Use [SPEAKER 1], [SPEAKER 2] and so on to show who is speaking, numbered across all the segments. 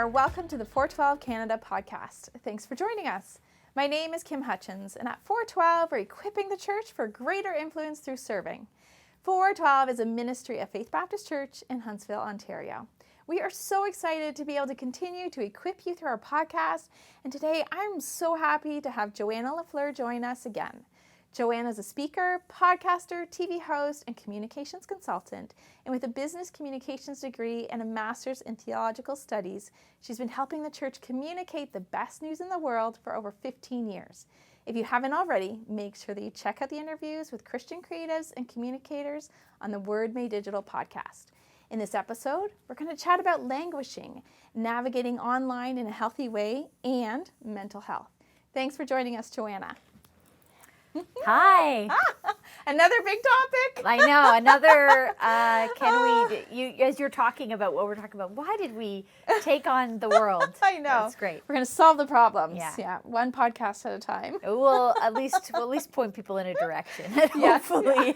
[SPEAKER 1] there. Welcome to the 412 Canada podcast. Thanks for joining us. My name is Kim Hutchins, and at 412, we're equipping the church for greater influence through serving. 412 is a ministry of Faith Baptist Church in Huntsville, Ontario. We are so excited to be able to continue to equip you through our podcast, and today I'm so happy to have Joanna La Fleur join us again. Joanna is a speaker, podcaster, TV host, and communications consultant. And with a business communications degree and a master's in theological studies, she's been helping the church communicate the best news in the world for over 15 years. If you haven't already, make sure that you check out the interviews with Christian creatives and communicators on the Word Made Digital podcast. In this episode, we're going to chat about languishing, navigating online in a healthy way, and mental health. Thanks for joining us, Joanna.
[SPEAKER 2] Hi.
[SPEAKER 1] Another big topic.
[SPEAKER 2] I know, another, as you're talking about what we're talking about, why did we take on the world?
[SPEAKER 1] I know.
[SPEAKER 2] That's great.
[SPEAKER 1] We're going to solve the problems.
[SPEAKER 2] Yeah.
[SPEAKER 1] One podcast at a time.
[SPEAKER 2] We'll at least point people in a direction, hopefully.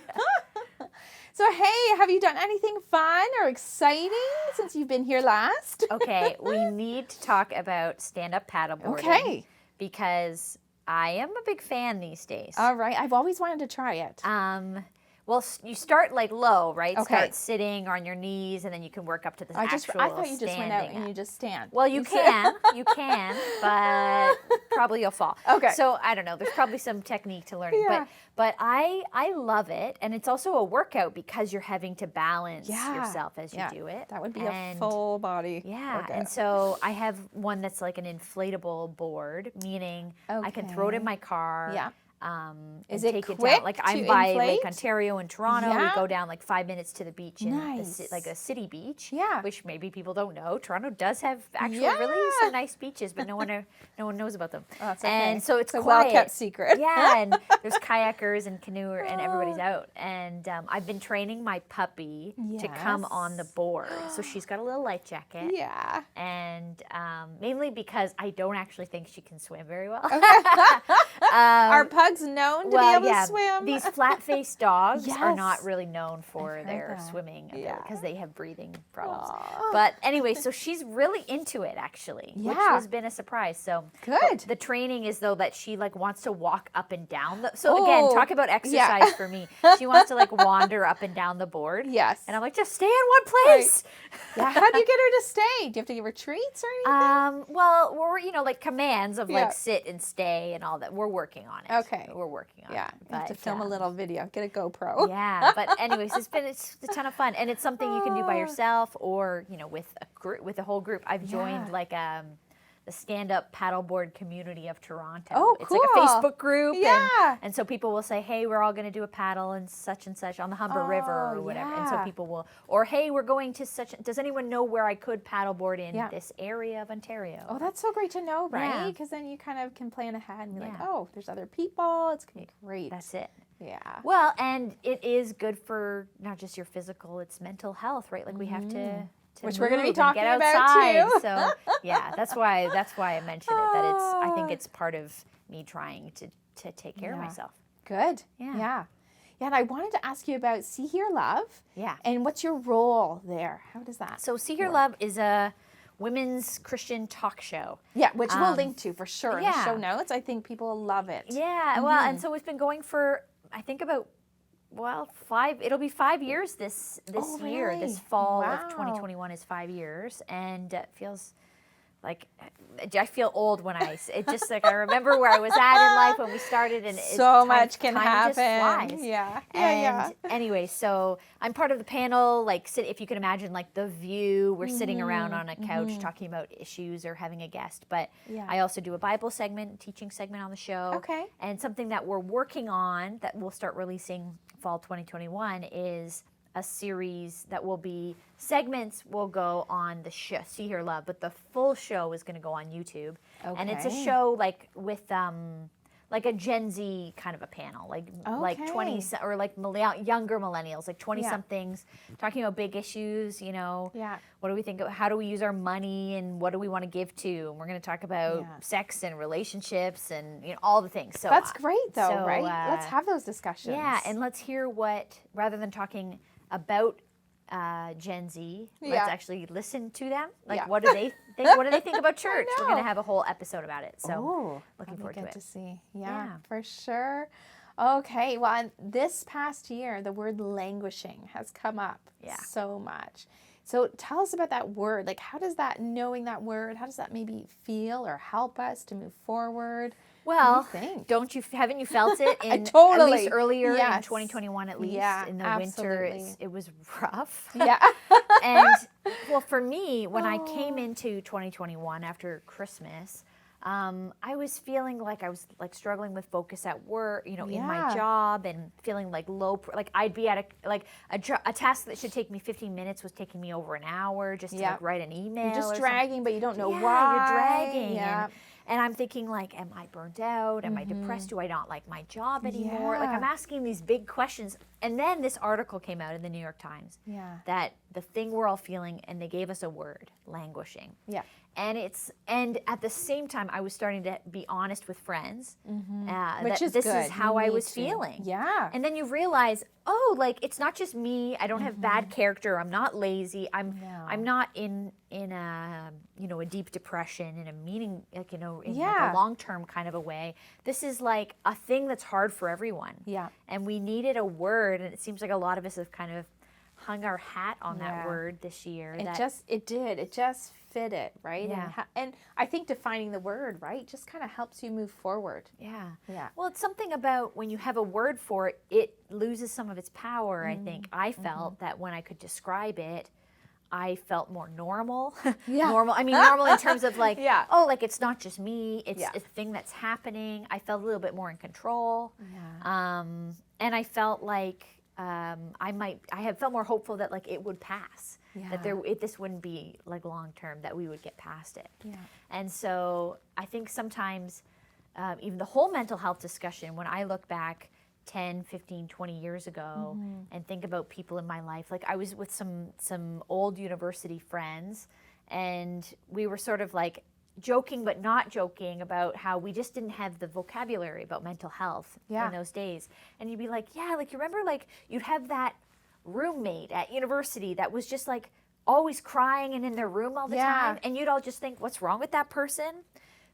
[SPEAKER 1] So, hey, have you done anything fun or exciting since you've been here last?
[SPEAKER 2] Okay, we need to talk about stand-up paddleboarding.
[SPEAKER 1] Okay.
[SPEAKER 2] Because I am a big fan these days.
[SPEAKER 1] All right. I've always wanted to try it.
[SPEAKER 2] Well, you start like low, right?
[SPEAKER 1] Okay.
[SPEAKER 2] Start sitting on your knees, and then you can work up to the actual
[SPEAKER 1] I thought you just went out
[SPEAKER 2] standing
[SPEAKER 1] and
[SPEAKER 2] up.
[SPEAKER 1] you just stand.
[SPEAKER 2] Well, you can, but probably you'll fall.
[SPEAKER 1] Okay.
[SPEAKER 2] So I don't know. There's probably some technique to learning,
[SPEAKER 1] Yeah.
[SPEAKER 2] but I love it, and it's also a workout because you're having to balance yourself as you do it.
[SPEAKER 1] That would be a full body workout.
[SPEAKER 2] And so I have one that's like an inflatable board, meaning I can throw it in my car.
[SPEAKER 1] Yeah.
[SPEAKER 2] Is
[SPEAKER 1] it
[SPEAKER 2] take
[SPEAKER 1] quick
[SPEAKER 2] it down? Like I'm
[SPEAKER 1] to
[SPEAKER 2] by
[SPEAKER 1] inflate?
[SPEAKER 2] Lake Ontario in Toronto.
[SPEAKER 1] Yeah.
[SPEAKER 2] We go down like 5 minutes to the beach in
[SPEAKER 1] Nice.
[SPEAKER 2] like a city beach.
[SPEAKER 1] Yeah.
[SPEAKER 2] Which maybe people don't know. Toronto does have actually really some nice beaches, but no one knows about them.
[SPEAKER 1] Oh, that's okay.
[SPEAKER 2] And so it's
[SPEAKER 1] a
[SPEAKER 2] quiet.
[SPEAKER 1] well-kept secret.
[SPEAKER 2] Yeah, and there's kayakers and canoe and everybody's out. And I've been training my puppy to come on the board. So she's got a little life jacket.
[SPEAKER 1] Yeah.
[SPEAKER 2] And mainly because I don't actually think she can swim very well.
[SPEAKER 1] Are pugs known to be able to swim?
[SPEAKER 2] These flat-faced dogs are
[SPEAKER 1] Yes.
[SPEAKER 2] not really known for their
[SPEAKER 1] that.
[SPEAKER 2] swimming ability
[SPEAKER 1] Yeah.
[SPEAKER 2] because they have breathing problems.
[SPEAKER 1] Aw.
[SPEAKER 2] But anyway, so she's really into it actually, which
[SPEAKER 1] Yeah.
[SPEAKER 2] has been a surprise. So
[SPEAKER 1] Good.
[SPEAKER 2] the training is though that she like wants to walk up and down. So again, talk about exercise for me. She wants to like wander up and down the board.
[SPEAKER 1] Yes.
[SPEAKER 2] And I'm like, just stay in one place.
[SPEAKER 1] Yeah. How do you get her to stay? Do you have to give her treats or anything?
[SPEAKER 2] Well, we're like commands of
[SPEAKER 1] Yeah.
[SPEAKER 2] like sit and stay and all that. We're working on it.
[SPEAKER 1] Okay.
[SPEAKER 2] We're working on
[SPEAKER 1] Yeah.
[SPEAKER 2] it.
[SPEAKER 1] You have to
[SPEAKER 2] But,
[SPEAKER 1] film a little video. Get a GoPro.
[SPEAKER 2] Yeah, but anyways, it's a ton of fun, and it's something you can do by yourself or with a group, with a whole group. I've joined like the stand-up paddleboard community of Toronto.
[SPEAKER 1] Oh,
[SPEAKER 2] It's like a
[SPEAKER 1] cool.
[SPEAKER 2] Facebook group.
[SPEAKER 1] Yeah.
[SPEAKER 2] And so people will say, hey, we're all going to do a paddle and such on the Humber River or whatever. And so
[SPEAKER 1] yeah.
[SPEAKER 2] people will, or hey, we're going to does anyone know where I could paddleboard in
[SPEAKER 1] Yeah.
[SPEAKER 2] this area of Ontario?
[SPEAKER 1] Oh, that's so great to know, right?
[SPEAKER 2] Yeah.
[SPEAKER 1] Because then you kind of can plan ahead and be like,
[SPEAKER 2] Yeah.
[SPEAKER 1] oh, there's other people. It's going to be great.
[SPEAKER 2] That's it.
[SPEAKER 1] Yeah.
[SPEAKER 2] Well, and it is good for not just your physical, it's mental health, right? Like we have to
[SPEAKER 1] Which we're gonna be
[SPEAKER 2] move and
[SPEAKER 1] talking
[SPEAKER 2] get
[SPEAKER 1] about,
[SPEAKER 2] outside.
[SPEAKER 1] too.
[SPEAKER 2] So yeah, that's why I mentioned it. That I think it's part of me trying to take care of myself.
[SPEAKER 1] Good.
[SPEAKER 2] Yeah.
[SPEAKER 1] Yeah. Yeah, and I wanted to ask you about See, Hear, Love.
[SPEAKER 2] Yeah.
[SPEAKER 1] And what's your role there? How does that
[SPEAKER 2] So See Hear, Love is a women's Christian talk show.
[SPEAKER 1] Yeah, which we'll link to for sure in the
[SPEAKER 2] yeah.
[SPEAKER 1] show notes. I think people will love it.
[SPEAKER 2] Yeah. Well, and so it's been going for I think about it'll be 5 years this year.
[SPEAKER 1] really?
[SPEAKER 2] This fall
[SPEAKER 1] Wow.
[SPEAKER 2] of 2021 is 5 years, and it feels like I feel old when it just like I remember where I was at in life when we started, and
[SPEAKER 1] So much can
[SPEAKER 2] time
[SPEAKER 1] happen.
[SPEAKER 2] just flies.
[SPEAKER 1] Yeah.
[SPEAKER 2] And anyway, so I'm part of the panel. Like, if you can imagine, like The View, we're sitting around on a couch talking about issues or having a guest. But
[SPEAKER 1] Yeah.
[SPEAKER 2] I also do a Bible segment, teaching segment on the show.
[SPEAKER 1] Okay.
[SPEAKER 2] And something that we're working on that we'll start releasing fall 2021 is a series that will be segments will go on the show, See Hear Love, but the full show is going to go on YouTube. And it's a
[SPEAKER 1] Okay.
[SPEAKER 2] show like with like a Gen Z kind of a panel, like 20
[SPEAKER 1] Okay.
[SPEAKER 2] or like younger millennials, like 20
[SPEAKER 1] Yeah.
[SPEAKER 2] somethings, talking about big issues.
[SPEAKER 1] Yeah.
[SPEAKER 2] What do we think? How do we use our money, and what do we want to give to? And we're going to talk about sex and relationships and all the things. So
[SPEAKER 1] That's great, though,
[SPEAKER 2] so,
[SPEAKER 1] right? Let's have those discussions.
[SPEAKER 2] yeah, and let's hear rather than talking about Gen Z.
[SPEAKER 1] Yeah.
[SPEAKER 2] Let's actually listen to them. Like,
[SPEAKER 1] Yeah.
[SPEAKER 2] what do they think? What do they think about church? We're
[SPEAKER 1] know.
[SPEAKER 2] going to have a whole episode about it. So
[SPEAKER 1] Oh,
[SPEAKER 2] looking
[SPEAKER 1] that'd be
[SPEAKER 2] forward to
[SPEAKER 1] good
[SPEAKER 2] it.
[SPEAKER 1] to see. Yeah,
[SPEAKER 2] Yeah.
[SPEAKER 1] for sure. Okay, well, and this past year, the word languishing has come up so much. So tell us about that word. Like, how does that, knowing that word, how does that maybe feel or help us to move forward?
[SPEAKER 2] Well,
[SPEAKER 1] What do you think?
[SPEAKER 2] haven't you felt it in
[SPEAKER 1] Totally.
[SPEAKER 2] at least earlier
[SPEAKER 1] Yes.
[SPEAKER 2] in 2021 at least in the
[SPEAKER 1] absolutely.
[SPEAKER 2] winter it was rough.
[SPEAKER 1] Yeah.
[SPEAKER 2] And well, for me, when I came into 2021 after Christmas, I was feeling like I was like struggling with focus at work, in my job, and feeling like like I'd be at a task that should take me 15 minutes was taking me over an hour just to like write an email.
[SPEAKER 1] You're just dragging, but you don't know why.
[SPEAKER 2] You're dragging.
[SPEAKER 1] Yeah.
[SPEAKER 2] And I'm thinking like, am I burnt out? Am I depressed? Do I not like my job anymore? Like I'm asking these big questions. And then this article came out in the New York Times that the thing we're all feeling, and they gave us a word, languishing.
[SPEAKER 1] Yeah.
[SPEAKER 2] And at the same time, I was starting to be honest with friends.
[SPEAKER 1] Which is
[SPEAKER 2] this
[SPEAKER 1] good.
[SPEAKER 2] is how
[SPEAKER 1] You
[SPEAKER 2] I
[SPEAKER 1] need
[SPEAKER 2] was
[SPEAKER 1] to.
[SPEAKER 2] feeling.
[SPEAKER 1] Yeah.
[SPEAKER 2] And then you realize, oh, like it's not just me. I don't have bad character. I'm not lazy. I'm not in a deep depression in a meaning like in like a long-term kind of a way. This is like a thing that's hard for everyone.
[SPEAKER 1] Yeah.
[SPEAKER 2] And we needed a word, and it seems like a lot of us have kind of hung our hat on that word this year.
[SPEAKER 1] It just fit it, right?
[SPEAKER 2] Yeah.
[SPEAKER 1] And I think defining the word, right, just kind of helps you move forward.
[SPEAKER 2] Yeah.
[SPEAKER 1] Yeah.
[SPEAKER 2] Well, it's something about when you have a word for it, it loses some of its power, I think. I felt that when I could describe it, I felt more normal. Normal. I mean, normal in terms of like, oh, like it's not just me. It's a thing that's happening. I felt a little bit more in control.
[SPEAKER 1] Yeah.
[SPEAKER 2] And I felt like I have felt more hopeful that like it would pass. That this wouldn't be like long term, that we would get past it.
[SPEAKER 1] Yeah.
[SPEAKER 2] And so I think sometimes even the whole mental health discussion, when I look back 10, 15, 20 years ago and think about people in my life, like I was with some old university friends, and we were sort of like joking but not joking about how we just didn't have the vocabulary about mental health in those days. And you'd be like, yeah, like you remember like you'd have that roommate at university that was just like always crying and in their room all the time, and you'd all just think, what's wrong with that person?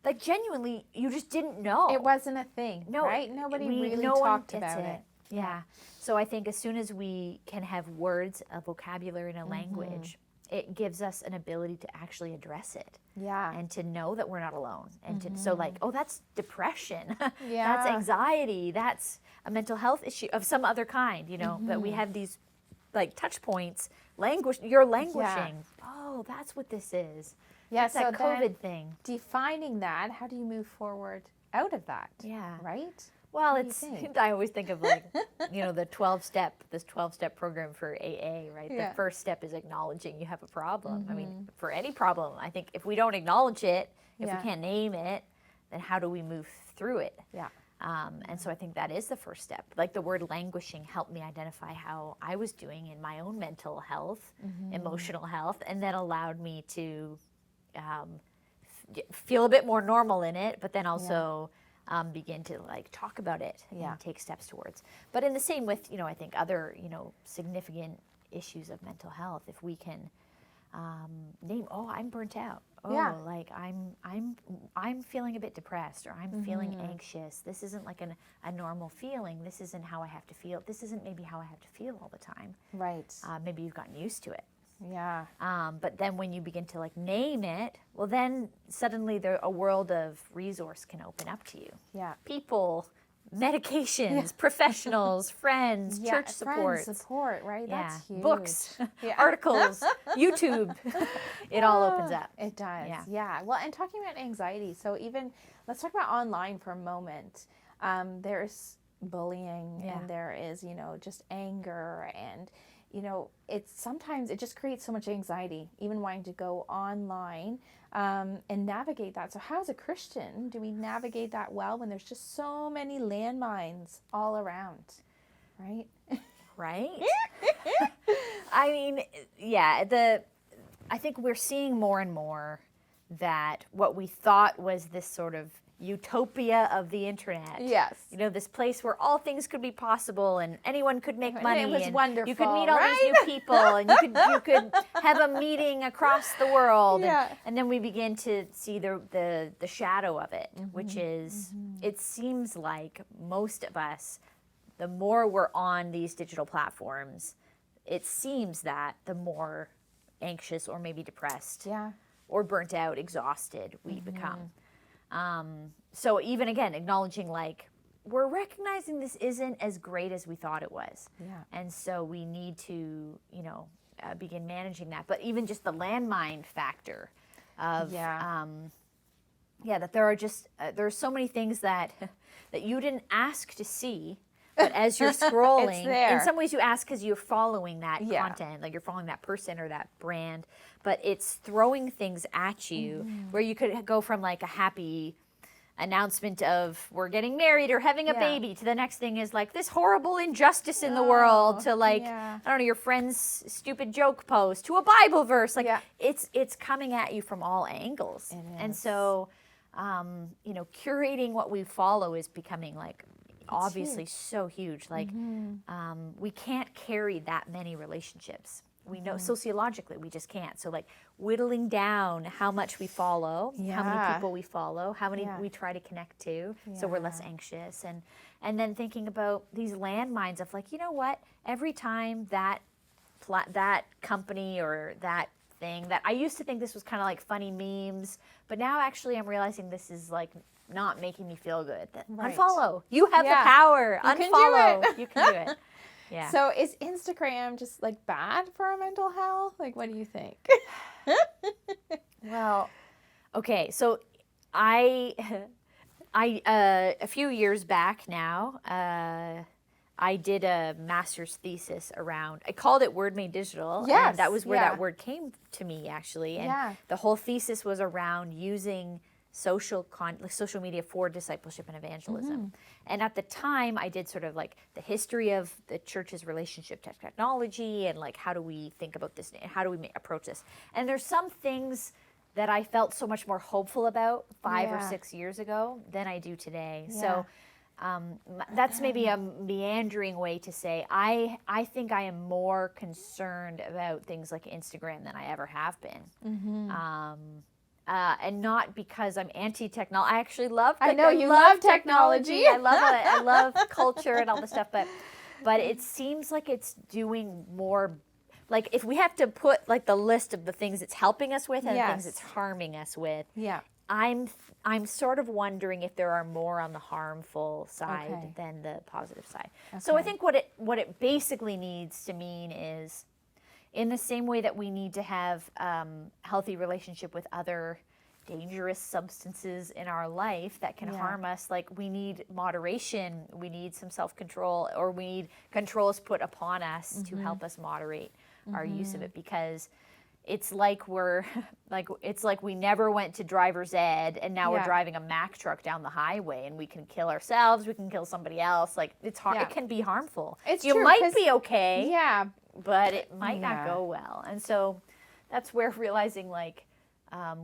[SPEAKER 2] Like genuinely, you just didn't know.
[SPEAKER 1] It wasn't a thing, right? Nobody really talked about it.
[SPEAKER 2] Yeah. So I think as soon as we can have words, a vocabulary, and a language, it gives us an ability to actually address it.
[SPEAKER 1] Yeah.
[SPEAKER 2] And to know that we're not alone. And to, so like, oh, that's depression.
[SPEAKER 1] Yeah.
[SPEAKER 2] That's anxiety. That's a mental health issue of some other kind, but we have these like touch points. You're languishing. Oh, that's what this is.
[SPEAKER 1] Yeah,
[SPEAKER 2] It's that
[SPEAKER 1] so
[SPEAKER 2] COVID thing.
[SPEAKER 1] Defining that, how do you move forward out of that?
[SPEAKER 2] Yeah.
[SPEAKER 1] Right?
[SPEAKER 2] Well,
[SPEAKER 1] What do you
[SPEAKER 2] it's,
[SPEAKER 1] think?
[SPEAKER 2] I always think of like, the 12-step program for AA, right?
[SPEAKER 1] Yeah.
[SPEAKER 2] The first step is acknowledging you have a problem. I mean, for any problem, I think if we don't acknowledge it, if we can't name it, then how do we move through it?
[SPEAKER 1] Yeah.
[SPEAKER 2] And so I think that is the first step. Like the word languishing helped me identify how I was doing in my own mental health, emotional health, and then allowed me to feel a bit more normal in it, but then also begin to like talk about it and take steps towards. But in the same with, I think other, significant issues of mental health, if we can name, oh, I'm burnt out. Oh, like I'm feeling a bit depressed, or I'm feeling anxious. This isn't like a normal feeling. This isn't how I have to feel. This isn't maybe how I have to feel all the time.
[SPEAKER 1] Right.
[SPEAKER 2] Maybe you've gotten used to it.
[SPEAKER 1] Yeah.
[SPEAKER 2] But then when you begin to like name it, well, then suddenly a world of resource can open up to you.
[SPEAKER 1] Yeah.
[SPEAKER 2] People, medications, professionals, friends, church support.
[SPEAKER 1] Friends support, right? That's huge.
[SPEAKER 2] Books, articles, YouTube. It all opens up.
[SPEAKER 1] It does. Yeah. Well, and talking about anxiety, so even let's talk about online for a moment. There's bullying and there is, just anger, and sometimes it just creates so much anxiety, even wanting to go online and navigate that. So how, as a Christian, do we navigate that well when there's just so many landmines all around, right?
[SPEAKER 2] Right? I mean, I think we're seeing more and more that what we thought was this sort of utopia of the internet.
[SPEAKER 1] Yes.
[SPEAKER 2] You know, this place where all things could be possible and anyone could make money.
[SPEAKER 1] It was
[SPEAKER 2] and
[SPEAKER 1] wonderful,
[SPEAKER 2] you could meet all
[SPEAKER 1] right?
[SPEAKER 2] these new people and you could have a meeting across the world.
[SPEAKER 1] Yeah.
[SPEAKER 2] And then we begin to see the shadow of it, which is, it seems like most of us, the more we're on these digital platforms, it seems that the more anxious or maybe depressed or burnt out, exhausted we become. So even again, acknowledging like, we're recognizing this isn't as great as we thought it was. And so we need to, you know, begin managing that. But even just the landmine factor of, that there are just, there are so many things that, that you didn't ask to see, but as you're scrolling, in some ways you ask because you're following that content, like you're following that person or that brand, but it's throwing things at you where you could go from like a happy announcement of we're getting married or having a baby to the next thing is like this horrible injustice in the world to like, I don't know, your friend's stupid joke post to a Bible verse. Like it's coming at you from all angles. And so, you know, curating what we follow is becoming like, obviously so huge. Like we can't carry that many relationships. We know sociologically we just can't. So like whittling down how much we follow, how many people we follow, how many we try to connect to, so we're less anxious. And then thinking about these landmines of like, you know what, every time that company or that thing that I used to think this was kind of like funny memes, but now actually I'm realizing this is like not making me feel good. Unfollow. You have the power. Unfollow. You can do it. Yeah.
[SPEAKER 1] So is Instagram just like bad for our mental health? Like, what do you think?
[SPEAKER 2] Well, okay. So I a few years back now, I did a master's thesis around, I called it Word Made Digital.
[SPEAKER 1] Yes.
[SPEAKER 2] And that was where that word came to me actually. And the whole thesis was around using social media for discipleship and evangelism. And at the time I did sort of like the history of the church's relationship to technology and like how do we think about this, how do we approach this. And there's some things that I felt so much more hopeful about 5 or 6 years ago than I do today. So that's maybe a meandering way to say I think I am more concerned about things like Instagram than I ever have been. And not because I'm anti-technology. I actually love.
[SPEAKER 1] I know you love technology.
[SPEAKER 2] I love it. I love culture and all this stuff. But it seems like it's doing more. Like if we have to put like the list of the things it's helping us with and the things it's harming us with. I'm sort of wondering if there are more on the harmful side than the positive side. So I think what it basically needs to mean is, in the same way that we need to have healthy relationship with other dangerous substances in our life that can harm us, like we need moderation, we need some self-control, or we need controls put upon us to help us moderate our use of it, because it's like we never went to driver's ed and now we're driving a Mack truck down the highway and we can kill ourselves, we can kill somebody else. Like it's hard, it can be harmful.
[SPEAKER 1] You
[SPEAKER 2] might be okay. But it might not go well. And so that's where realizing like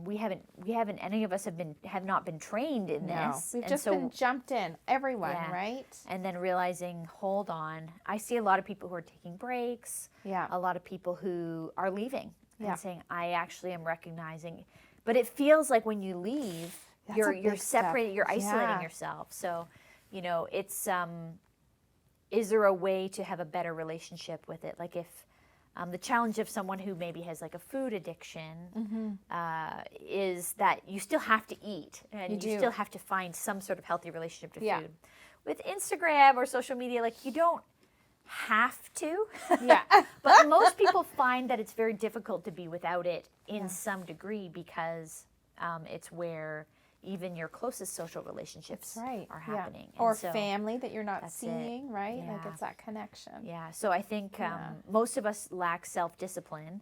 [SPEAKER 2] we haven't any of us have not been trained in this.
[SPEAKER 1] We've just been jumped in, everyone, right?
[SPEAKER 2] And then realizing, hold on, I see a lot of people who are taking breaks, a lot of people who are leaving and saying, I actually am recognizing, but it feels like when you leave, you're separated, you're isolating yourself. So, you know, it's is there a way to have a better relationship with it? Like if the challenge of someone who maybe has like a food addiction is that you still have to eat and you still have to find some sort of healthy relationship to food. With Instagram or social media, like you don't have to. But most people find that it's very difficult to be without it in some degree because it's where even your closest social relationships are happening.
[SPEAKER 1] Or so, family that you're not seeing, right? Like it's that connection.
[SPEAKER 2] So I think most of us lack self-discipline,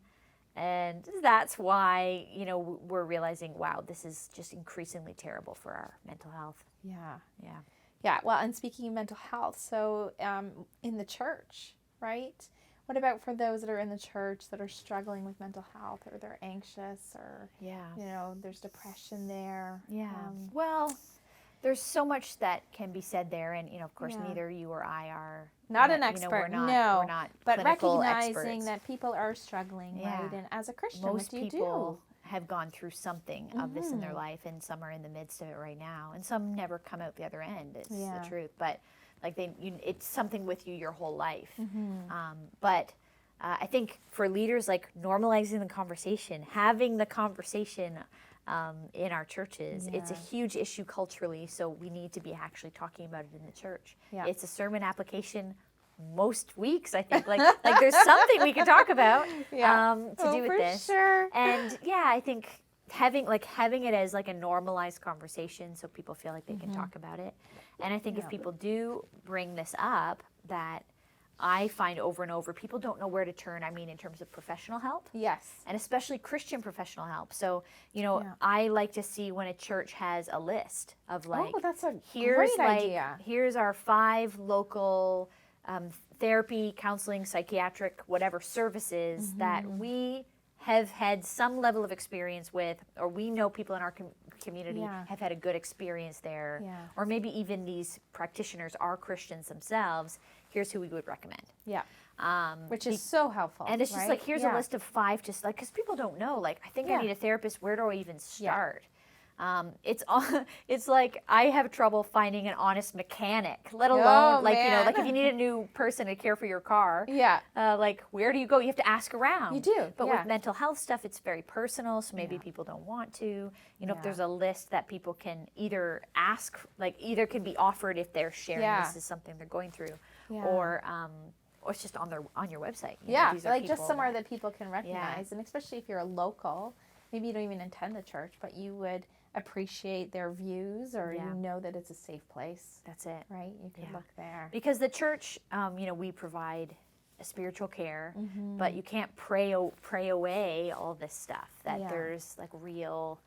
[SPEAKER 2] and that's why, you know, we're realizing, wow, this is just increasingly terrible for our mental health.
[SPEAKER 1] Well, and speaking of mental health, so in the church, right? What about for those that are in the church that are struggling with mental health, or they're anxious, or you know, there's depression there?
[SPEAKER 2] Well, There's so much that can be said there, and of course,
[SPEAKER 1] Yeah.
[SPEAKER 2] neither you or I are
[SPEAKER 1] not an
[SPEAKER 2] we're
[SPEAKER 1] expert,
[SPEAKER 2] not,
[SPEAKER 1] no.
[SPEAKER 2] we're not
[SPEAKER 1] But
[SPEAKER 2] clinical
[SPEAKER 1] recognizing
[SPEAKER 2] experts.
[SPEAKER 1] that people are struggling,
[SPEAKER 2] Yeah.
[SPEAKER 1] right? And as a Christian,
[SPEAKER 2] Most
[SPEAKER 1] what do you
[SPEAKER 2] people
[SPEAKER 1] do?
[SPEAKER 2] have gone through something of this in their life, and some are in the midst of it right now, and some never come out the other end. It's the truth, but like it's something with you your whole life. But I think for leaders, like normalizing the conversation, having the conversation in our churches, it's a huge issue culturally. So we need to be actually talking about it in the church.
[SPEAKER 1] Yeah.
[SPEAKER 2] It's a sermon application most weeks, I think. Like there's something we can talk about to do with this.
[SPEAKER 1] Sure.
[SPEAKER 2] And yeah, I think having it as like a normalized conversation, so people feel like they can talk about it. And I think if people do bring this up, that I find over and over, people don't know where to turn. I mean, in terms of professional help.
[SPEAKER 1] Yes.
[SPEAKER 2] And especially Christian professional help. So, I like to see when a church has a list of like,
[SPEAKER 1] that's a
[SPEAKER 2] here's
[SPEAKER 1] great idea.
[SPEAKER 2] Here's our 5 local therapy, counseling, psychiatric, whatever services that we have had some level of experience with, or we know people in our community have had a good experience there, or maybe even these practitioners are Christians themselves. Here's who we would recommend.
[SPEAKER 1] Yeah. Which is so helpful.
[SPEAKER 2] And it's just like, here's a list of 5, just like, because people don't know, like, I think I need a therapist. Where do I even start? It's like I have trouble finding an honest mechanic, let alone like if you need a new person to care for your car.
[SPEAKER 1] Yeah.
[SPEAKER 2] Like where do you go? You have to ask around.
[SPEAKER 1] You do.
[SPEAKER 2] But with mental health stuff, it's very personal, so maybe people don't want to. If there's a list that people can either ask, like either can be offered if they're sharing this is something they're going through, or it's just on your website.
[SPEAKER 1] These are like just somewhere that people can recognize, and especially if you're a local, maybe you don't even attend the church, but you would appreciate their views, or you know that it's a safe place.
[SPEAKER 2] That's it.
[SPEAKER 1] Right? You can look there.
[SPEAKER 2] Because the church, we provide a spiritual care, but you can't pray away all this stuff. That there's like real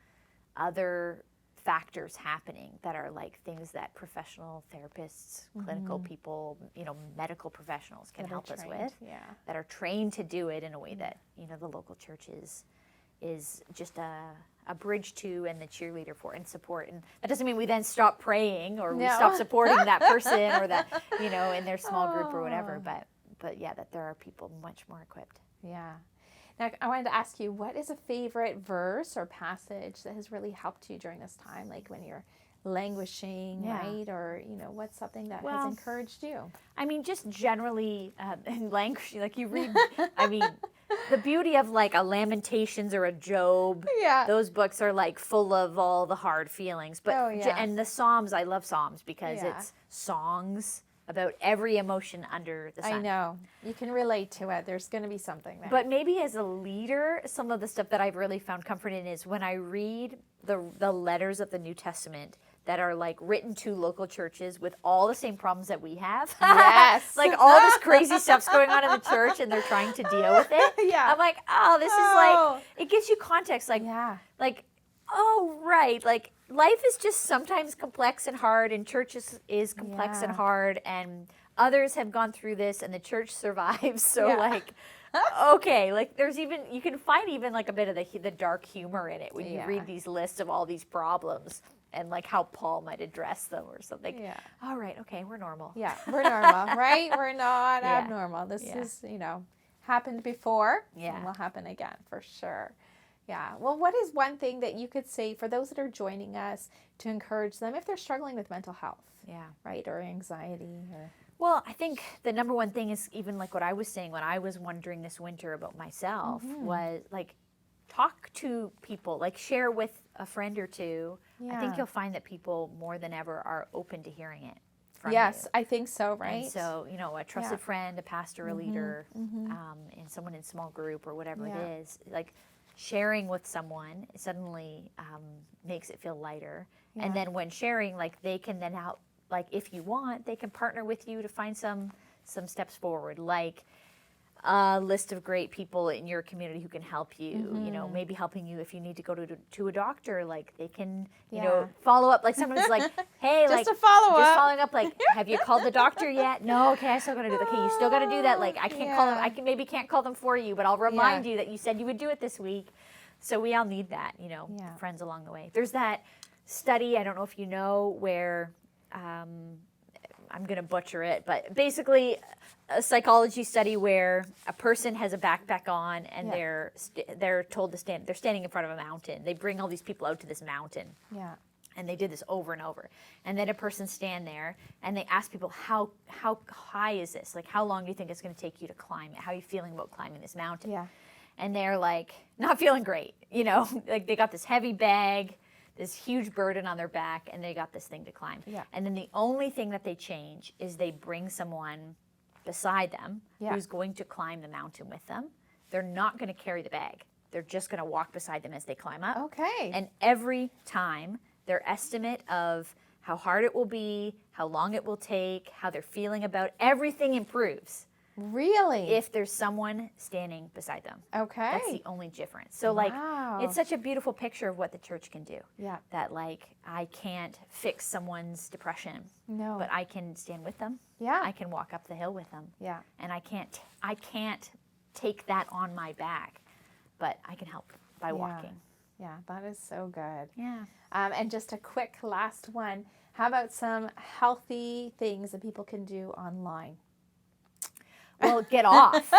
[SPEAKER 2] other factors happening that are like things that professional therapists, clinical people, medical professionals can help us with. That are trained to do it in a way that the local church is just a bridge to and the cheerleader for and support. And that doesn't mean we then stop praying or we stop supporting that person or that, in their small group or whatever. But yeah, that there are people much more equipped.
[SPEAKER 1] Yeah. Now, I wanted to ask you, what is a favorite verse or passage that has really helped you during this time? Like when you're languishing, right? Or, what's something that has encouraged you?
[SPEAKER 2] I mean, just generally in languishing, like you read, I mean, the beauty of like a Lamentations or a Job, those books are like full of all the hard feelings. But and the Psalms, I love Psalms because it's songs about every emotion under the sun.
[SPEAKER 1] I know. You can relate to it. There's going to be something there.
[SPEAKER 2] But maybe as a leader, some of the stuff that I've really found comfort in is when I read the letters of the New Testament that are like written to local churches with all the same problems that we have.
[SPEAKER 1] Yes.
[SPEAKER 2] Like all this crazy stuff's going on in the church and they're trying to deal with it. I'm like, this is like, it gives you context. Like, oh, right. Like life is just sometimes complex and hard, and church is complex and hard, and others have gone through this and the church survives. So like, okay, like there's even, you can find even like a bit of the dark humor in it when you read these lists of all these problems and like how Paul might address them or something. All right, okay, we're normal.
[SPEAKER 1] Yeah, we're normal, right? We're not abnormal. This is, happened before and will happen again for sure. Yeah. Well, what is one thing that you could say for those that are joining us to encourage them if they're struggling with mental health? Right? Or anxiety or...
[SPEAKER 2] Well, I think the number one thing is even like what I was saying when I was wondering this winter about myself was like talk to people, like share with a friend or two. I think you'll find that people more than ever are open to hearing it from you.
[SPEAKER 1] I think so, right?
[SPEAKER 2] And so, a trusted friend, a pastor, a leader, and someone in small group or whatever it is, like sharing with someone suddenly makes it feel lighter. And then when sharing, like they can then help, like if you want, they can partner with you to find some steps forward, like a list of great people in your community who can help you, maybe helping you if you need to go to a doctor, like they can, follow up, like someone's like, hey,
[SPEAKER 1] just
[SPEAKER 2] like
[SPEAKER 1] a follow-up.
[SPEAKER 2] Just following up, like, have you called the doctor yet? No, okay, I still gotta do that. Okay, you still gotta do that. Like I can't call them, maybe can't call them for you, but I'll remind you that you said you would do it this week. So we all need that, friends along the way. There's that study, I don't know if you know, where I'm going to butcher it, but basically a psychology study where a person has a backpack on and they're told to stand. They're standing in front of a mountain. They bring all these people out to this mountain.
[SPEAKER 1] Yeah.
[SPEAKER 2] And they did this over and over. And then a person stand there and they ask people, how high is this? Like, how long do you think it's going to take you to climb it? How are you feeling about climbing this mountain?
[SPEAKER 1] Yeah.
[SPEAKER 2] And they're like, not feeling great. You know, like they got this heavy bag, this huge burden on their back, and they got this thing to climb.
[SPEAKER 1] Yeah.
[SPEAKER 2] And then the only thing that they change is they bring someone beside them who's going to climb the mountain with them. They're not going to carry the bag. They're just going to walk beside them as they climb up.
[SPEAKER 1] Okay.
[SPEAKER 2] And every time, their estimate of how hard it will be, how long it will take, how they're feeling about everything improves.
[SPEAKER 1] Really?
[SPEAKER 2] If there's someone standing beside them.
[SPEAKER 1] Okay.
[SPEAKER 2] That's the only difference. So like, it's such a beautiful picture of what the church can do.
[SPEAKER 1] Yeah.
[SPEAKER 2] That like, I can't fix someone's depression.
[SPEAKER 1] No.
[SPEAKER 2] But I can stand with them.
[SPEAKER 1] Yeah.
[SPEAKER 2] I can walk up the hill with them.
[SPEAKER 1] Yeah.
[SPEAKER 2] And I can't take that on my back, but I can help by walking.
[SPEAKER 1] Yeah, that is so good.
[SPEAKER 2] Yeah.
[SPEAKER 1] And just a quick last one. How about some healthy things that people can do online?
[SPEAKER 2] Well, get off.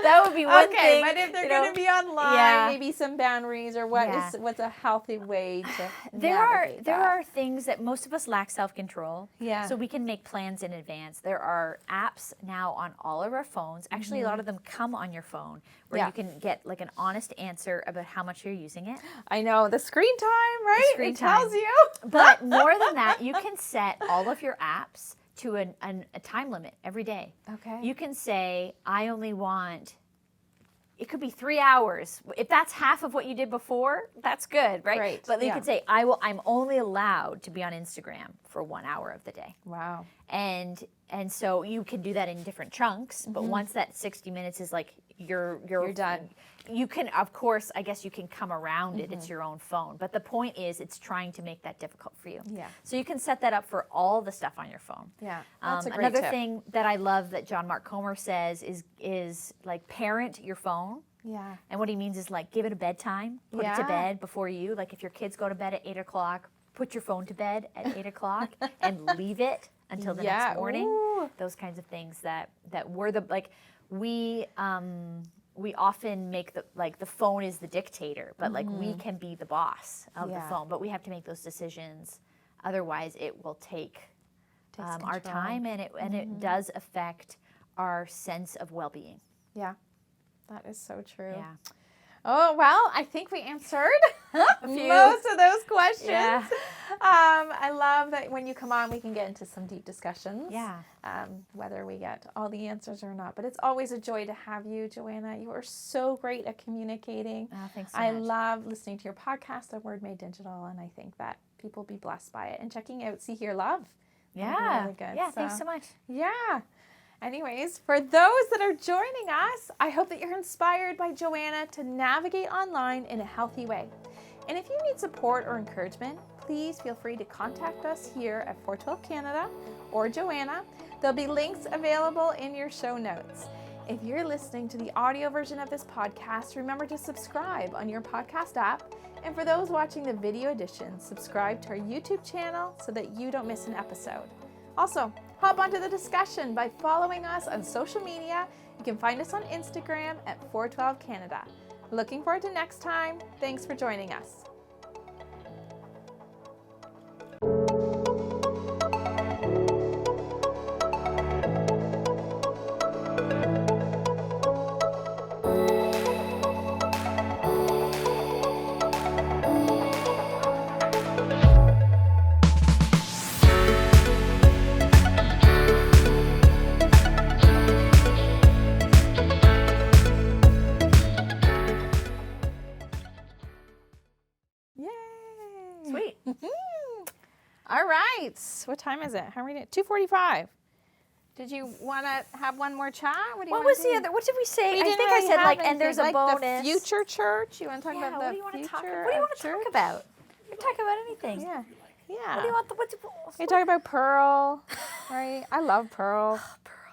[SPEAKER 2] That would be one thing.
[SPEAKER 1] But if they're going to be online, maybe some boundaries or what's a healthy way to
[SPEAKER 2] There
[SPEAKER 1] navigate that?
[SPEAKER 2] are things that most of us lack self-control.
[SPEAKER 1] Yeah.
[SPEAKER 2] So we can make plans in advance. There are apps now on all of our phones. Actually, a lot of them come on your phone where you can get like an honest answer about how much you're using it.
[SPEAKER 1] I know. The screen time, right?
[SPEAKER 2] Screen
[SPEAKER 1] it
[SPEAKER 2] time.
[SPEAKER 1] tells you.
[SPEAKER 2] But more than that, you can set all of your apps to a time limit every day.
[SPEAKER 1] Okay.
[SPEAKER 2] You can say, I only want, it could be 3 hours. If that's half of what you did before, that's good, right?
[SPEAKER 1] Right,
[SPEAKER 2] But you could say, I'm only allowed to be on Instagram for 1 hour of the day.
[SPEAKER 1] Wow.
[SPEAKER 2] And so you can do that in different chunks, but once that 60 minutes is like you're
[SPEAKER 1] done.
[SPEAKER 2] You can, of course, I guess you can come around it. It's your own phone. But the point is it's trying to make that difficult for you.
[SPEAKER 1] Yeah.
[SPEAKER 2] So you can set that up for all the stuff on your phone.
[SPEAKER 1] Yeah. That's a great
[SPEAKER 2] Another
[SPEAKER 1] tip.
[SPEAKER 2] thing that I love that John Mark Comer says is like parent your phone.
[SPEAKER 1] Yeah.
[SPEAKER 2] And what he means is like give it a bedtime, put it to bed before you. Like if your kids go to bed at 8 o'clock, put your phone to bed at 8 o'clock and leave it until the next morning.
[SPEAKER 1] Ooh.
[SPEAKER 2] Those kinds of things that we're the, like we often make the phone is the dictator, but like we can be the boss of the phone, but we have to make those decisions. Otherwise it will take our time and it does affect our sense of well-being.
[SPEAKER 1] Yeah. That is so true.
[SPEAKER 2] Yeah.
[SPEAKER 1] Oh, well, I think we answered
[SPEAKER 2] few.
[SPEAKER 1] most of those questions.
[SPEAKER 2] Yeah.
[SPEAKER 1] I love that when you come on, we can get into some deep discussions.
[SPEAKER 2] Yeah.
[SPEAKER 1] Whether we get all the answers or not. But it's always a joy to have you, Joanna. You are so great at communicating.
[SPEAKER 2] Oh, thanks so
[SPEAKER 1] I
[SPEAKER 2] much.
[SPEAKER 1] love listening to your podcast, A Word Made Digital, and I think that people will be blessed by it. And checking out See, Hear, Love. That'll be really good.
[SPEAKER 2] Yeah, thanks so much.
[SPEAKER 1] Yeah. Anyways, for those that are joining us, I hope that you're inspired by Joanna to navigate online in a healthy way. And if you need support or encouragement, please feel free to contact us here at 412 Canada or Joanna. There'll be links available in your show notes. If you're listening to the audio version of this podcast, remember to subscribe on your podcast app. And for those watching the video edition, subscribe to our YouTube channel so that you don't miss an episode. Also, hop onto the discussion by following us on social media. You can find us on Instagram at 412 Canada. Looking forward to next time. Thanks for joining us.
[SPEAKER 2] Sweet.
[SPEAKER 1] All right. What time is it? How are we doing? 2:45. Did you want to have one more chat? What
[SPEAKER 2] Was the other? What did we say? I think I said like, and there's a bonus.
[SPEAKER 1] The future church. You want to talk about the
[SPEAKER 2] what do you want to talk
[SPEAKER 1] future
[SPEAKER 2] about? What do you want
[SPEAKER 1] of
[SPEAKER 2] to talk
[SPEAKER 1] church?
[SPEAKER 2] about? We can talk about anything.
[SPEAKER 1] Yeah.
[SPEAKER 2] What do you want?
[SPEAKER 1] You talk about Pearl, right? I love Pearl.
[SPEAKER 2] Pearl.